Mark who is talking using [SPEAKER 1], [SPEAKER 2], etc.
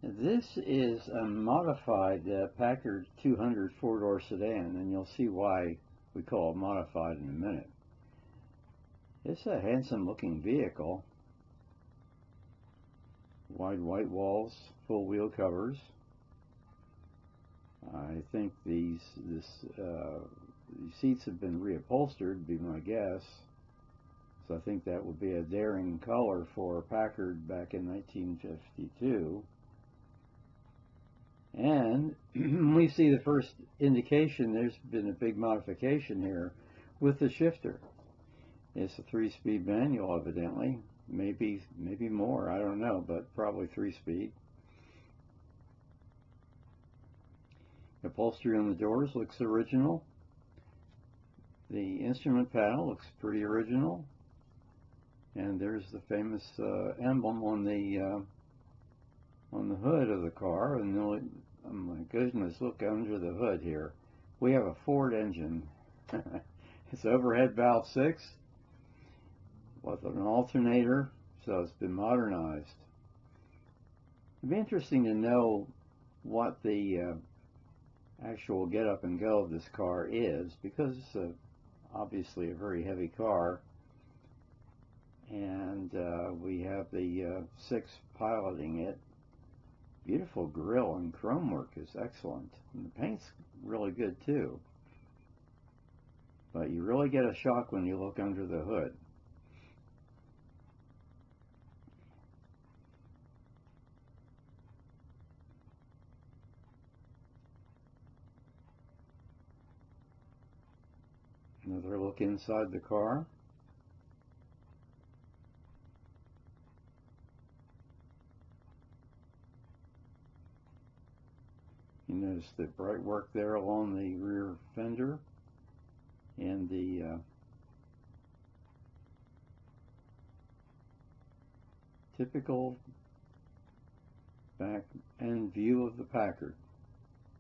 [SPEAKER 1] This is a modified Packard 200 four-door sedan, and you'll see why we call it modified in a minute. It's a handsome-looking vehicle. Wide white walls, full wheel covers. I think these seats have been reupholstered, would be my guess. So I think that would be a daring color for Packard back in 1952. And we see the first indication there's been a big modification here with the shifter. It's a 3-speed manual, evidently. Maybe more, I don't know, but probably 3-speed. Upholstery on the doors looks original. The instrument panel looks pretty original. And there's the famous emblem on the hood of the car. And oh my goodness, look under the hood here. We have a Ford engine. It's overhead valve 6 with an alternator, so it's been modernized. It'd be interesting to know what the actual get up and go of this car is, because it's obviously a very heavy car. And we have the 6 piloting it. Beautiful grille and chrome work is excellent. And the paint's really good too. But you really get a shock when you look under the hood. Another look inside the car. You notice the bright work there along the rear fender and the typical back end view of the Packard.